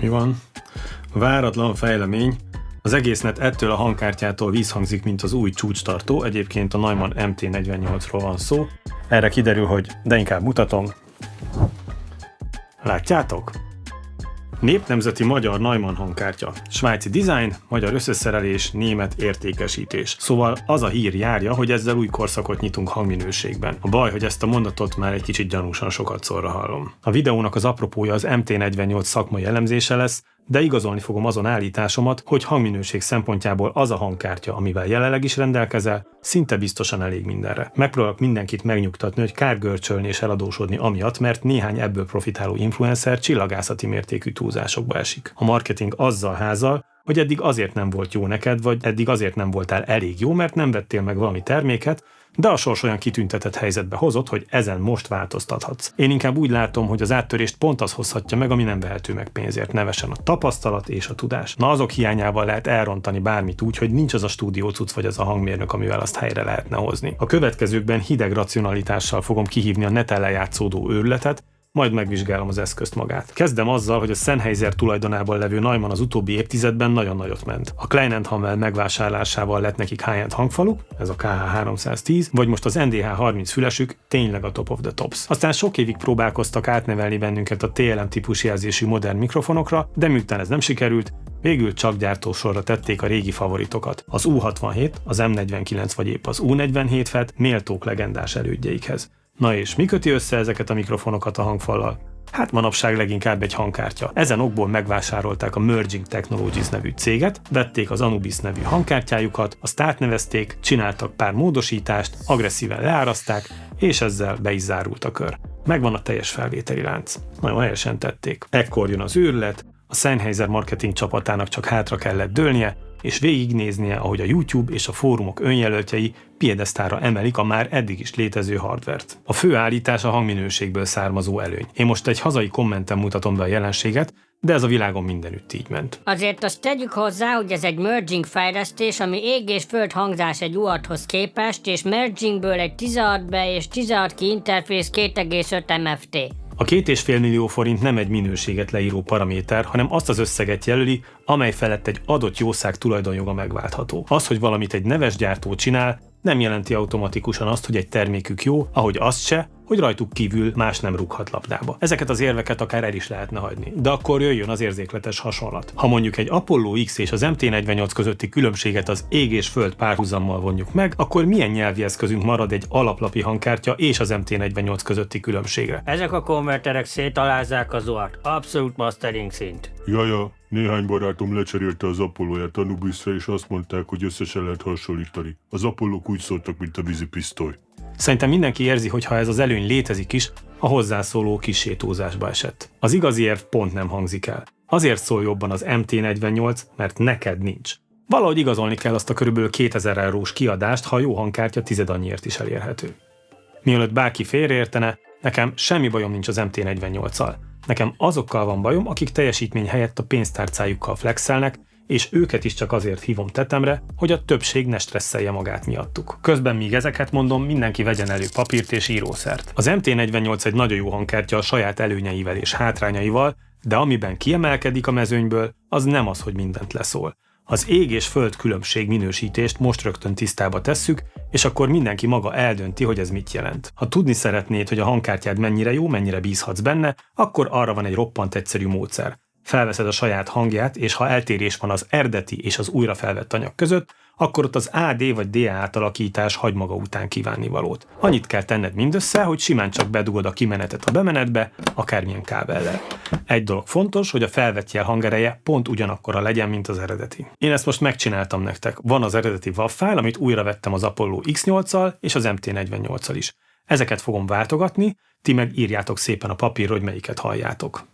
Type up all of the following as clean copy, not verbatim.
Mi van? Váratlan fejlemény. Az egésznet ettől a hangkártyától vízhangzik, mint az új csúcstartó, egyébként a Neumann MT48-ról van szó. Erre kiderül, hogy de inkább mutatom. Látjátok? Népnemzeti magyar Neumann hangkártya. Svájci design, magyar összeszerelés, német értékesítés. Szóval az a hír járja, hogy ezzel új korszakot nyitunk hangminőségben. A baj, hogy ezt a mondatot már egy kicsit gyanúsan sokat szorra hallom. A videónak az apropója az MT48 szakmai elemzése lesz, de igazolni fogom azon állításomat, hogy hangminőség szempontjából az a hangkártya, amivel jelenleg is rendelkezel, szinte biztosan elég mindenre. Megpróbálok mindenkit megnyugtatni, hogy kár görcsölni és eladósodni amiatt, mert néhány ebből profitáló influencer csillagászati mértékű túlzásokba esik. A marketing azzal házal, hogy eddig azért nem volt jó neked, vagy eddig azért nem voltál elég jó, mert nem vettél meg valami terméket, de a sors olyan kitüntetett helyzetbe hozott, hogy ezen most változtathatsz. Én inkább úgy látom, hogy az áttörést pont az hozhatja meg, ami nem vehető meg pénzért, nevesen a tapasztalat és a tudás. Na azok hiányával lehet elrontani bármit úgy, hogy nincs az a stúdiócucc vagy az a hangmérnök, amivel azt helyre lehetne hozni. A következőkben hideg racionalitással fogom kihívni a neten lejátszódó őrületet, majd megvizsgálom az eszközt magát. Kezdem azzal, hogy a Sennheiser tulajdonában levő Neumann az utóbbi évtizedben nagyon nagyot ment. A Klein & Hamel megvásárlásával lett nekik high-end hangfaluk, ez a KH310, vagy most az NDH30 fülesük tényleg a top of the tops. Aztán sok évig próbálkoztak átnevelni bennünket a TLM típus jelzésű modern mikrofonokra, de miután ez nem sikerült, végül csak gyártósorra tették a régi favoritokat. Az U67, az M49 vagy épp az U47 FET méltók legendás elődjeikhez. Na és mi köti össze ezeket a mikrofonokat a hangfallal? Hát manapság leginkább egy hangkártya. Ezen okból megvásárolták a Merging Technologies nevű céget, vették az Anubis nevű hangkártyájukat, azt átnevezték, csináltak pár módosítást, agresszíven leáraszták, és ezzel be is zárult a kör. Megvan a teljes felvételi lánc. Nagyon helyesen tették. Ekkor jön az őrület, a Sennheiser marketing csapatának csak hátra kellett dőlnie, és végignéznie, ahogy a YouTube és a fórumok önjelöltjei piedesztára emelik a már eddig is létező hardvert. A fő állítás a hangminőségből származó előny. Én most egy hazai kommenten mutatom be a jelenséget, de ez a világon mindenütt így ment. Azért azt tegyük hozzá, hogy ez egy merging fejlesztés, ami ég és föld hangzás egy UART-hoz képest, és mergingből egy 16 be és 16 ki interfész 2,5 MFT. A 2,5 millió forint nem egy minőséget leíró paraméter, hanem azt az összeget jelöli, amely felett egy adott jószág tulajdonjoga megváltható. Az, hogy valamit egy neves gyártó csinál, nem jelenti automatikusan azt, hogy egy termékük jó, ahogy azt se, hogy rajtuk kívül más nem rúghat labdába. Ezeket az érveket akár el is lehetne hagyni, de akkor jöjjön az érzékletes hasonlat. Ha mondjuk egy Apollo X és az MT48 közötti különbséget az ég és föld párhuzammal vonjuk meg, akkor milyen nyelvi eszközünk marad egy alaplapi hangkártya és az MT48 közötti különbségre? Ezek a konverterek szétalázzák az UART. Abszolút mastering szint. Jaja, néhány barátom lecserélte az Apollóját Anubisra, és azt mondták, hogy össze lehet hasonlítani. Az Apollók úgy szóltak, mint a vízipisztoly. Szerintem mindenki érzi, hogy ha ez az előny létezik is, a hozzászóló kissé túlzásba esett. Az igazi érv pont nem hangzik el. Azért szól jobban az MT48, mert neked nincs. Valahogy igazolni kell azt a körülbelül 2000 eurós kiadást, ha a jó hangkártya tized annyiért is elérhető. Mielőtt bárki félreértene, nekem semmi bajom nincs az MT48-al. Nekem azokkal van bajom, akik teljesítmény helyett a pénztárcájukkal flexelnek, és őket is csak azért hívom tetemre, hogy a többség ne stresszelje magát miattuk. Közben míg ezeket mondom, mindenki vegyen elő papírt és írószert. Az MT48 egy nagyon jó hangkártya a saját előnyeivel és hátrányaival, de amiben kiemelkedik a mezőnyből, az nem az, hogy mindent leszól. Az ég és föld különbség minősítést most rögtön tisztába tesszük, és akkor mindenki maga eldönti, hogy ez mit jelent. Ha tudni szeretnéd, hogy a hangkártyád mennyire jó, mennyire bízhatsz benne, akkor arra van egy roppant egyszerű módszer. Felveszed a saját hangját, és ha eltérés van az eredeti és az újra felvett anyag között, akkor ott az AD vagy DA átalakítás hagy maga után kívánnivalót. Annyit kell tenned mindössze, hogy simán csak bedugod a kimenetet a bemenetbe, akármilyen kábellel. Egy dolog fontos, hogy a felvett jel hangereje pont ugyanakkora legyen, mint az eredeti. Én ezt most megcsináltam nektek. Van az eredeti WAV fájl, amit újra vettem az Apollo X8-al és az MT48-al is. Ezeket fogom váltogatni, ti meg írjátok szépen a papírra, hogy melyiket halljátok.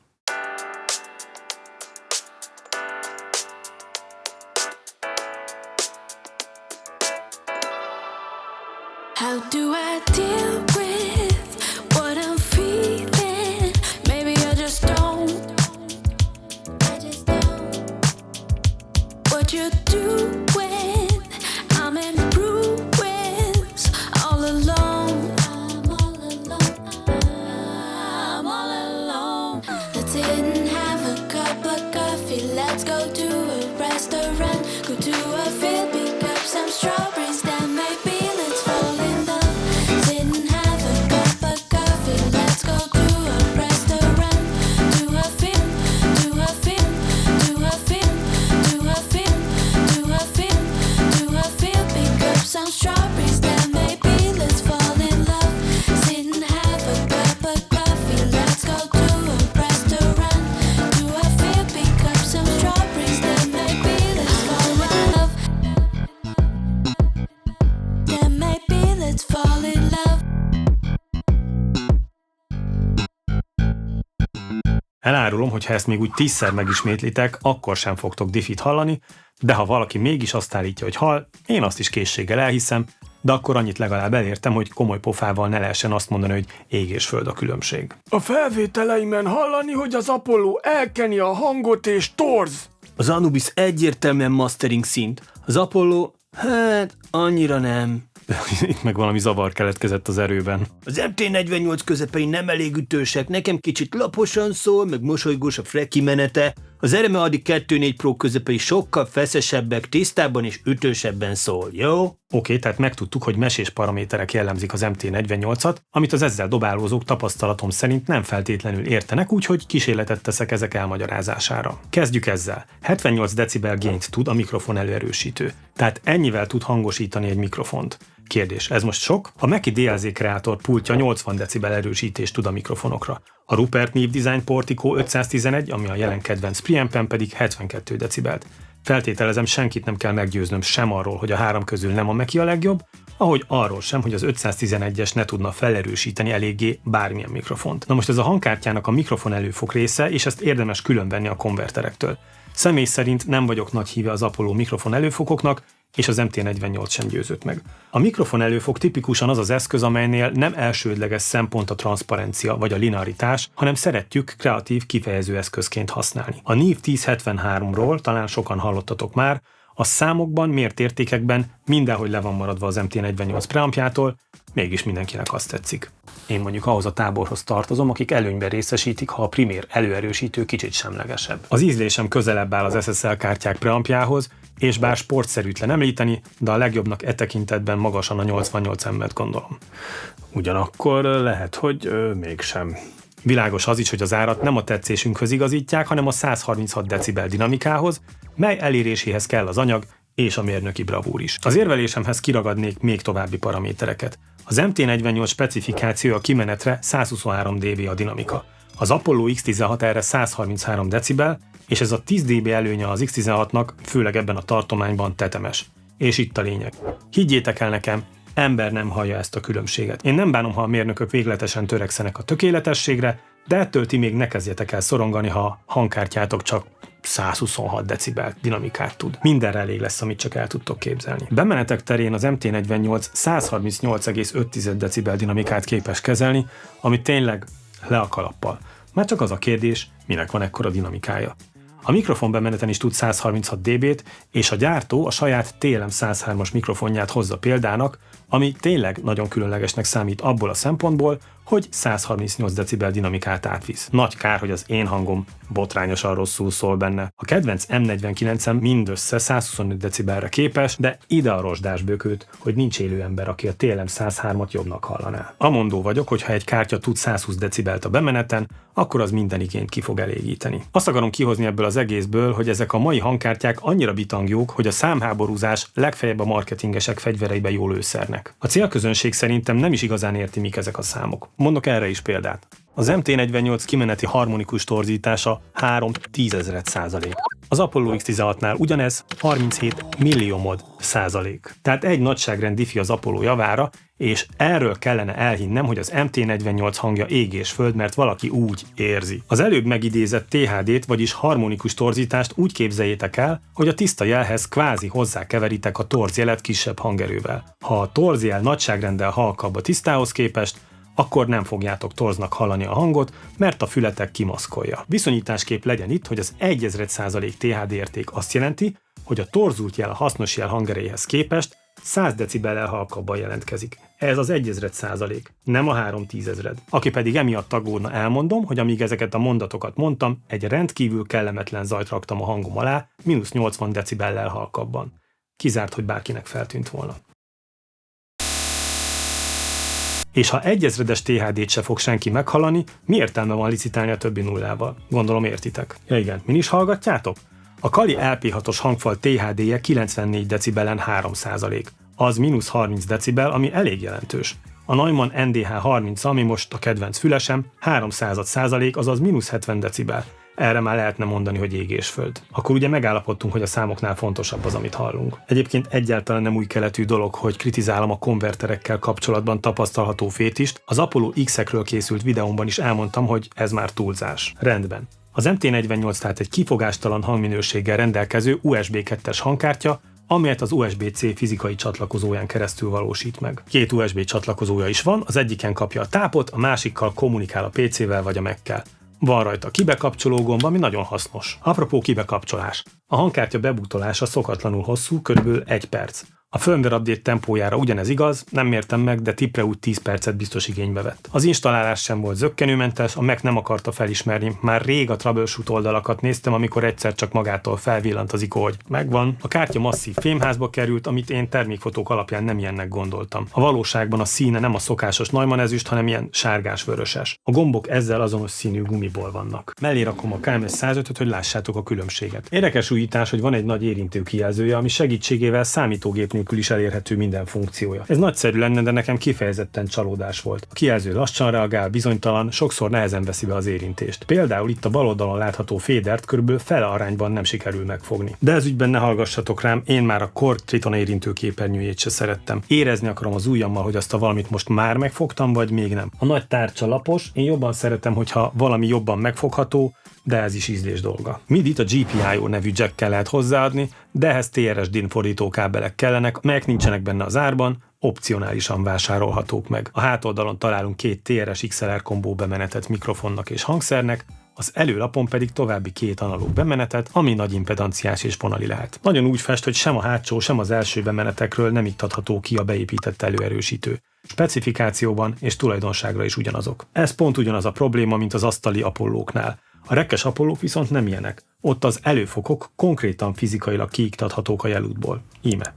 How do I deal with what I'm feeling? Maybe I just don't. What you're doing, I'm in ruins, all alone. I'm all alone. I didn't have a cup of coffee. Go to a field, pick up some strawberries, then maybe let's fall in love. Sit and have a cup of coffee, let's go to a restaurant. To a film, to a film, to a film, to a film, to a film, to a film, pick up some strawberries, then maybe let's fall in love. Sit and have a cup of coffee, let's go to a restaurant. To a film, pick up some strawberries, then maybe let's fall in love. Then maybe let's fall in love. Elárulom, hogy ha ezt még úgy 10-szer megismétlitek, akkor sem fogtok diffit hallani, de ha valaki mégis azt állítja, hogy hall, én azt is készséggel elhiszem, de akkor annyit legalább elértem, hogy komoly pofával ne lehessen azt mondani, hogy ég és föld a különbség. A felvételeimen hallani, hogy az Apollo elkeni a hangot és torz. Az Anubis egyértelműen mastering szint. Az Apollo, hát annyira nem. Itt meg valami zavar keletkezett az erőben. Az MT-48 közepei nem elég ütősek, nekem kicsit laposan szól, meg mosolygós a freki menete. Az RMA Adi 2.4 Pro közepei sokkal feszesebbek, tisztábban és ütősebben szól, jó? Oké, tehát megtudtuk, hogy mesés paraméterek jellemzik az MT-48-at, amit az ezzel dobálózók tapasztalatom szerint nem feltétlenül értenek, úgyhogy kísérletet teszek ezek elmagyarázására. Kezdjük ezzel. 78 decibel gaint tud a mikrofon előerősítő, tehát ennyivel tud hangosítani egy mikrofont. Kérdés, ez most sok? A Mackie DLZ kreátor pultja 80 decibel erősítést tud a mikrofonokra. A Rupert Neve Design Portico 511, ami a jelen kedvenc preampem pedig 72 decibelt. Feltételezem, senkit nem kell meggyőznöm sem arról, hogy a három közül nem a Mackie a legjobb, ahogy arról sem, hogy az 511-es ne tudna felerősíteni eléggé bármilyen mikrofont. Na most ez a hangkártyának a mikrofon előfok része, és ezt érdemes különvenni a konverterektől. Személy szerint nem vagyok nagy híve az Apollo mikrofon előfokoknak, és az MT-48 sem győzött meg. A mikrofon előfok tipikusan az az eszköz, amelynél nem elsődleges szempont a transzparencia vagy a linearitás, hanem szeretjük kreatív kifejező eszközként használni. A Neve 1073-ról talán sokan hallottatok már, a számokban, mért értékekben mindenhogy le van maradva az MT-48 preampjától, mégis mindenkinek azt tetszik. Én mondjuk ahhoz a táborhoz tartozom, akik előnyben részesítik, ha a primér előerősítő kicsit semlegesebb. Az ízlésem közelebb áll az SSL kártyák preampjához, és bár sportszerűtlen említeni, de a legjobbnak e tekintetben magasan a 88 M-et gondolom. Ugyanakkor lehet, hogy mégsem. Világos az is, hogy az árat nem a tetszésünkhöz igazítják, hanem a 136 decibel dinamikához, mely eléréséhez kell az anyag és a mérnöki bravúr is. Az érvelésemhez kiragadnék még további paramétereket. Az MT-48 specifikáció a kimenetre 123 dB a dinamika. Az Apollo X16 erre 133 decibel, és ez a 10 dB előnye az X16-nak, főleg ebben a tartományban tetemes. És itt a lényeg. Higgyétek el nekem, ember nem hallja ezt a különbséget. Én nem bánom, ha a mérnökök végletesen törekszenek a tökéletességre, de ettől ti még ne kezdjetek el szorongani, ha a hangkártyátok csak 126 decibel dinamikát tud. Mindenre elég lesz, amit csak el tudtok képzelni. Bemenetek terén az MT-48 138,5 decibel dinamikát képes kezelni, ami tényleg le a kalappal. Már csak az a kérdés, minek van ekkora dinamikája. A mikrofon bemeneten is tud 136 dB-t, és a gyártó a saját TLM-103-as mikrofonját hozza példának, ami tényleg nagyon különlegesnek számít abból a szempontból, hogy 138 decibel dinamikát átvisz. Nagy kár, hogy az én hangom botrányosan rosszul szól benne. A kedvenc M49-em mindössze 125 decibelre képes, de ide a rozsdásbökőt, hogy nincs élő ember, aki a TLM-103-at jobbnak hallaná. Amondó vagyok, hogy ha egy kártya tud 120 decibelt a bemeneten, akkor az minden igényt ki fog elégíteni. Azt akarom kihozni ebből az egészből, hogy ezek a mai hangkártyák annyira bitangjók, hogy a számháborúzás legfeljebb a marketingesek fegyvereibe jól lőszernek. A célközönség szerintem nem is igazán érti, mik ezek a számok. Mondok erre is példát. Az MT-48 kimeneti harmonikus torzítása 3/10,000%. Az Apollo X16-nál ugyanez 37 milliómod százalék. Tehát egy nagyságrend diffi az Apollo javára, és erről kellene elhinnem, hogy az MT-48 hangja ég és föld, mert valaki úgy érzi. Az előbb megidézett THD-t, vagyis harmonikus torzítást úgy képzeljétek el, hogy a tiszta jelhez kvázi hozzákeveritek a torzjelet kisebb hangerővel. Ha a torzjel nagyságrenddel halkabb a tisztához képest, akkor nem fogjátok torznak hallani a hangot, mert a fületek kimaszkolja. Viszonyításképp legyen itt, hogy az 1/1000% THD érték azt jelenti, hogy a torzult jel a hasznos jel hangerejéhez képest 100 decibellel halkabban jelentkezik. Ez az 1/1000%, nem a 3/10 000. Aki pedig emiatt aggódna, elmondom, hogy amíg ezeket a mondatokat mondtam, egy rendkívül kellemetlen zajt raktam a hangom alá, -80 decibellel halkabban. Kizárt, hogy bárkinek feltűnt volna. És ha 1000-es THD-t se fog senki meghallani, mi értelme van licitálni a többi nullával? Gondolom értitek. Ja igen, min is hallgatjátok? A Kali LP6-os hangfal THD-je 94 decibelen 3%, az -30 decibel, ami elég jelentős. A Neumann NDH30, ami most a kedvenc fülesem, 0,03%, azaz -70 decibel. Erre már lehetne mondani, hogy ég és föld. Akkor ugye megállapodtunk, hogy a számoknál fontosabb az, amit hallunk. Egyébként egyáltalán nem új keletű dolog, hogy kritizálom a konverterekkel kapcsolatban tapasztalható fétist. Az Apollo X-ekről készült videómban is elmondtam, hogy ez már túlzás. Rendben. Az MT48 tehát egy kifogástalan hangminőséggel rendelkező USB 2-es hangkártya, amelyet az USB-C fizikai csatlakozóján keresztül valósít meg. 2 USB csatlakozója is van, az egyiken kapja a tápot, a másikkal kommunikál a PC-vel vagy a Mac-kel. Van rajta kibekapcsoló gomb, ami nagyon hasznos. Apropó kibekapcsolás. A hangkártya bebútolása szokatlanul hosszú, körülbelül 1 perc. A firmware update tempójára ugyanez igaz, nem mértem meg, de tippre úgy 10 percet biztos igénybe vett. Az installálás sem volt zökkenőmentes, a Mac nem akarta felismerni, már rég a troubleshoot oldalakat néztem, amikor egyszer csak magától felvillant az ikó, hogy megvan. A kártya masszív fémházba került, amit én termékfotók alapján nem ilyennek gondoltam. A valóságban a színe nem a szokásos Neumann ezüst, hanem ilyen sárgás-vöröses. A gombok ezzel azonos színű gumiból vannak. Mellé rakom a KMS 105-öt, hogy lássátok a különbséget. Érdekes újítás, hogy van egy nagy érintő kijelzője, ami segítségével számítógép nélkül is elérhető minden funkciója. Ez nagyszerű lenne, de nekem kifejezetten csalódás volt. A kijelző lassan reagál, bizonytalan, sokszor nehezen veszi be az érintést. Például itt a bal oldalon látható fédert körülbelül fele arányban nem sikerül megfogni. De ez ügyben ne hallgassatok rám, én már a Korg Triton érintő képernyőjét se szerettem. Érezni akarom az ujjammal, hogy azt a valamit most már megfogtam, vagy még nem. A nagy tárcsa lapos, én jobban szeretem, hogyha valami jobban megfogható, de ez is ízlés dolga. MIDI-t a GPIO nevű jackkel lehet hozzáadni, de ehhez TRS-DIN fordítókábelek kellenek, melyek nincsenek benne az árban, opcionálisan vásárolhatók meg. A hátoldalon találunk 2 TRS XLR kombó bemenetet mikrofonnak és hangszernek, az előlapon pedig további 2 analóg bemenetet, ami nagy impedanciás és vonali lehet. Nagyon úgy fest, hogy sem a hátsó, sem az első bemenetekről nem iktatható ki a beépített előerősítő. Specifikációban és tulajdonságra is ugyanazok. Ez pont ugyanaz a probléma, mint az asztali Apollóknál. A rekkes Apollók viszont nem ilyenek. Ott az előfokok konkrétan fizikailag kiiktathatók a jelútból. Íme.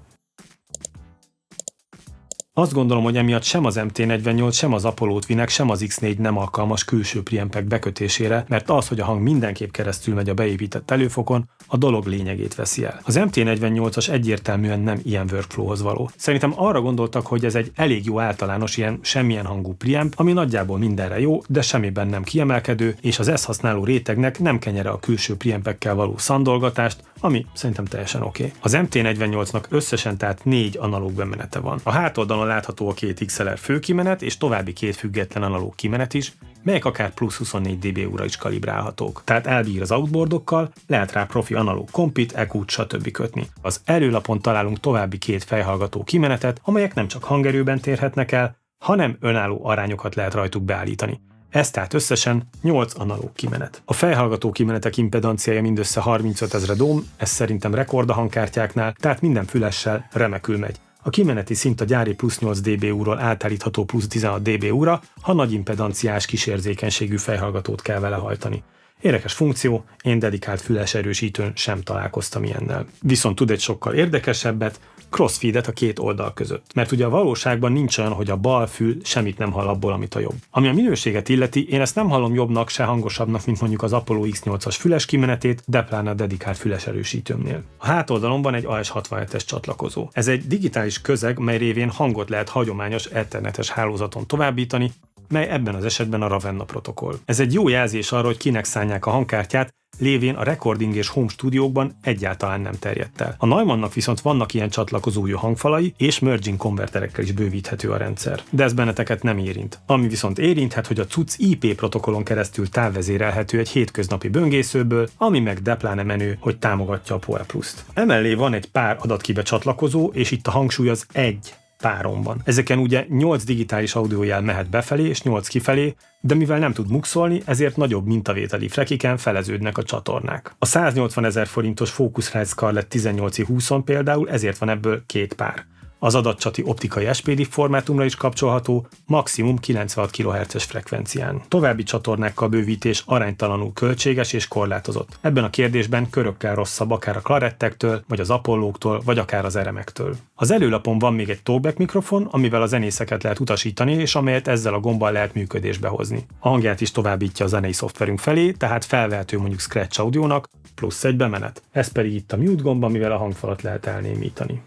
Azt gondolom, hogy emiatt sem az MT48, sem az Apollo Twin-ek, sem az X4 nem alkalmas külső preampek bekötésére, mert az, hogy a hang mindenképp keresztül megy a beépített előfokon, a dolog lényegét veszi el. Az MT48-as egyértelműen nem ilyen workflowhoz való. Szerintem arra gondoltak, hogy ez egy elég jó általános ilyen semmilyen hangú preamp, ami nagyjából mindenre jó, de semmiben nem kiemelkedő, és az ezt használó rétegnek nem kenyere a külső preampekkel való szandolgatást, ami szerintem teljesen oké. Az MT48-nak összesen tehát 4 analóg bemenete van. A hátoldalon látható a 2 XLR főkimenet és további 2 független analóg kimenet is, melyek akár plusz 24 dB-ra is kalibrálhatók. Tehát elbír az outboardokkal, lehet rá profi analóg kompit, EQ-t, stb. Kötni. Az előlapon találunk további 2 fejhallgató kimenetet, amelyek nem csak hangerőben térhetnek el, hanem önálló arányokat lehet rajtuk beállítani. Ez tehát összesen 8 analóg kimenet. A fejhallgató kimenetek impedanciája mindössze 35 000 ohm, ez szerintem rekord a hangkártyáknál, tehát minden fülessel remekül megy. A kimeneti szint a gyári plusz 8 dBu-ról átállítható plusz 16 dBu-ra, ha nagy impedanciás kisérzékenységű fejhallgatót kell vele hajtani. Érdekes funkció, én dedikált füles erősítőn sem találkoztam ilyennel. Viszont tud egy sokkal érdekesebbet, crossfeedet a 2 oldal között. Mert ugye a valóságban nincs olyan, hogy a bal fül semmit nem hall abból, amit a jobb. Ami a minőséget illeti, én ezt nem hallom jobbnak, se hangosabbnak, mint mondjuk az Apollo X8-as füles kimenetét, de pláne a dedikált füles erősítőmnél. A hátoldalon van egy AS67-es csatlakozó. Ez egy digitális közeg, mely révén hangot lehet hagyományos ethernetes hálózaton továbbítani, mely ebben az esetben a Ravenna protokoll. Ez egy jó jelzés arra, hogy kinek szánják a hangkártyát, lévén a recording és home stúdiókban egyáltalán nem terjedt el. A Neumannnak viszont vannak ilyen csatlakozójú hangfalai, és merging konverterekkel is bővíthető a rendszer. De ez benneteket nem érint. Ami viszont érinthet, hogy a cucc IP protokollon keresztül távvezérelhető egy hétköznapi böngészőből, ami meg de pláne menő, hogy támogatja a PoE Plus-t. Emellé van egy pár adatkibe csatlakozó, és itt a hangsúly az egy páron van. Ezeken ugye 8 digitális audiójel mehet befelé és 8 kifelé, de mivel nem tud muxolni, ezért nagyobb mintavételi frekiken feleződnek a csatornák. A 180 000 forintos Focusrite Scarlett 18i20-on például ezért van ebből 2 pár. Az adatcsati optikai SPD formátumra is kapcsolható, maximum 96 kHz-es frekvencián. További csatornákkal bővítés aránytalanul költséges és korlátozott. Ebben a kérdésben körökkel rosszabb akár a klarettektől, vagy az Apollóktól, vagy akár az eremektől. Az előlapon van még egy talkback mikrofon, amivel a zenészeket lehet utasítani, és amelyet ezzel a gombbal lehet működésbe hozni. A hangját is továbbítja a zenei szoftverünk felé, tehát felvehető mondjuk Scratch Audio-nak, plusz egy bemenet. Ez pedig itt a mute gomb, amivel a hangfalat lehet elnémítani.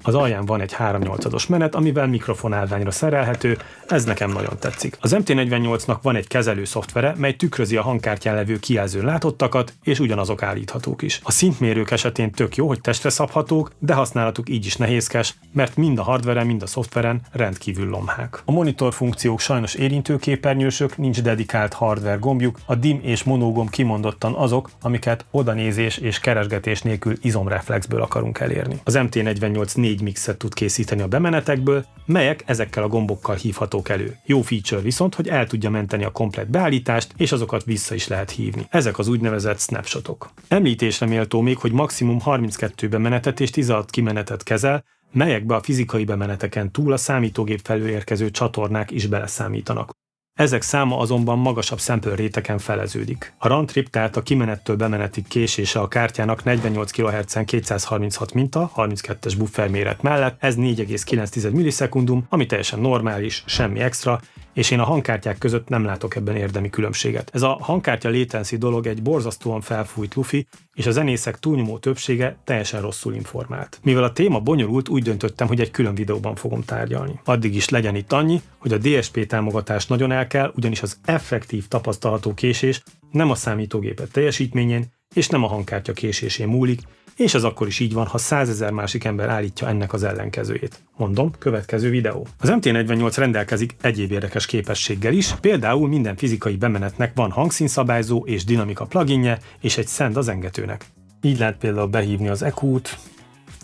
Az alján van egy 3/8-as menet, amivel mikrofonálványra szerelhető, ez nekem nagyon tetszik. Az MT48-nak van egy kezelő szoftvere, mely tükrözi a hangkártyán levő kijelzőn látottakat, és ugyanazok állíthatók is. A szintmérők esetén tök jó, hogy testre szabhatók, de használatuk így is nehézkes, mert mind a hardveren, mind a szoftveren rendkívül lomhák. A monitor funkciók sajnos érintőképernyősök, nincs dedikált hardware gombjuk, a dim és monogomb kimondottan azok, amiket odanézés és keresgetés nélkül izomreflexből akarunk elérni. Az MT48 4 mixet tud készíteni a bemenetekből, melyek ezekkel a gombokkal hívhatók elő. Jó feature viszont, hogy el tudja menteni a komplett beállítást, és azokat vissza is lehet hívni. Ezek az úgynevezett snapshotok. Említésre méltó még, hogy maximum 32 bemenetet és 16 kimenetet kezel, melyekbe a fizikai bemeneteken túl a számítógép felől érkező csatornák is beleszámítanak. Ezek száma azonban magasabb sample réteken feleződik. A roundtrip, tehát a kimenettől bemenetig késése a kártyának 48 kHz-en 236 minta, 32-es buffer méret mellett, ez 4,9 millisekundum, ami teljesen normális, semmi extra, és én a hangkártyák között nem látok ebben érdemi különbséget. Ez a hangkártya latency dolog egy borzasztóan felfújt lufi, és a zenészek túlnyomó többsége teljesen rosszul informált. Mivel a téma bonyolult, úgy döntöttem, hogy egy külön videóban fogom tárgyalni. Addig is legyen itt annyi, hogy a DSP támogatás nagyon el kell, ugyanis az effektív tapasztalható késés nem a számítógépet teljesítményén, és nem a hangkártya késésén múlik, és ez akkor is így van, ha 100 000 másik ember állítja ennek az ellenkezőjét. Mondom, következő videó. Az MT48 rendelkezik egyéb érdekes képességgel is, például minden fizikai bemenetnek van hangszínszabályzó és dinamika pluginje, és egy send az engetőnek. Így lehet például behívni az EQ-t,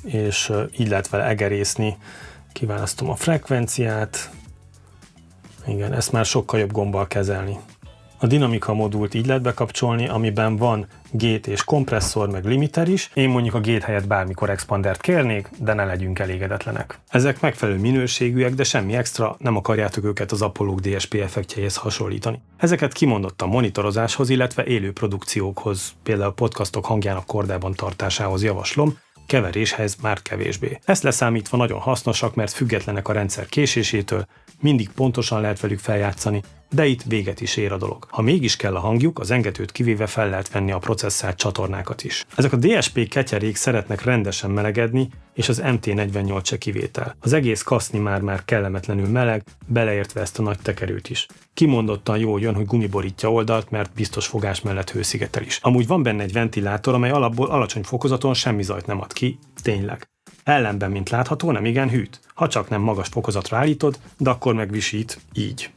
és így lehet vele egerészni. Kiválasztom a frekvenciát. Igen, ezt már sokkal jobb gombbal kezelni. A dinamika modult így lehet bekapcsolni, amiben van gate és kompresszor, meg limiter is. Én mondjuk a gate helyett bármikor expandert kérnék, de ne legyünk elégedetlenek. Ezek megfelelő minőségűek, de semmi extra, nem akarjátok őket az Apollók DSP effektjeihez hasonlítani. Ezeket kimondottan monitorozáshoz, illetve élő produkciókhoz, például podcastok hangjának kordában tartásához javaslom, keveréshez már kevésbé. Ezt leszámítva nagyon hasznosak, mert függetlenek a rendszer késésétől, mindig pontosan lehet velük feljátszani, de itt véget is ér a dolog. Ha mégis kell a hangjuk, az engetőt kivéve fel lehet venni a processzált csatornákat is. Ezek a DSP ketyerék szeretnek rendesen melegedni, és az MT48 se kivétel. Az egész kaszni már kellemetlenül meleg, beleértve ezt a nagy tekerőt is. Kimondottan jól jön, hogy gumiborítja oldalt, mert biztos fogás mellett hőszigetel is. Amúgy van benne egy ventilátor, amely alapból alacsony fokozaton semmi zajt nem ad ki, tényleg. Ellenben, mint látható, nem igen hűt. Ha csak nem magas fokozatra állítod, de akkor megvisít így.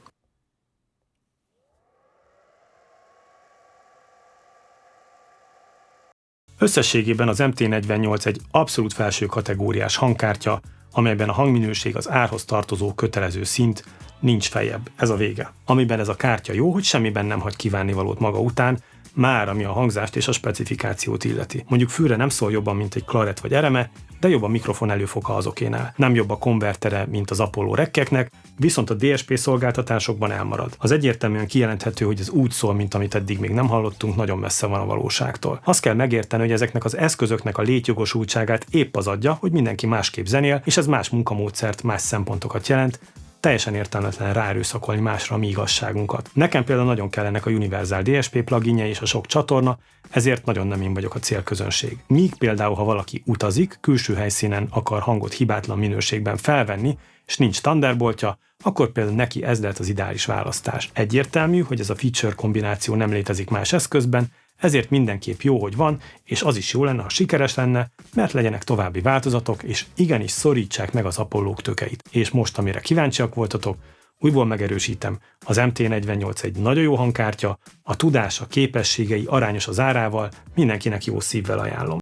Összességében az MT48 egy abszolút felső kategóriás hangkártya, amelyben a hangminőség az árhoz tartozó kötelező szint, nincs feljebb, ez a vége. Amiben ez a kártya jó, hogy semmiben nem hagy kívánnivalót maga után, már ami a hangzást és a specifikációt illeti. Mondjuk fülre nem szól jobban, mint egy Claret vagy Ereme, de jobb a mikrofon előfoka azokénál. Nem jobb a konvertere, mint az Apollo rekkeknek, viszont a DSP szolgáltatásokban elmarad. Az egyértelműen kijelenthető, hogy ez úgy szól, mint amit eddig még nem hallottunk, nagyon messze van a valóságtól. Azt kell megérteni, hogy ezeknek az eszközöknek a létjogosultságát épp az adja, hogy mindenki másképp zenél, és ez más munkamódszert, más szempontokat jelent, teljesen értelmetlen ráerőszakolni másra a mi igazságunkat. Nekem például nagyon kellenek a Universal DSP pluginje és a sok csatorna, ezért nagyon nem én vagyok a célközönség. Míg például, ha valaki utazik, külső helyszínen akar hangot hibátlan minőségben felvenni, és nincs Thunderboltja, akkor például neki ez lehet az ideális választás. Egyértelmű, hogy ez a feature kombináció nem létezik más eszközben, ezért mindenképp jó, hogy van, és az is jó lenne, ha sikeres lenne, mert legyenek további változatok, és igenis szorítsák meg az Apollók tökeit. És most, amire kíváncsiak voltatok, újból megerősítem, az MT48 egy nagyon jó hangkártya, a tudása, képességei arányos az árával, mindenkinek jó szívvel ajánlom.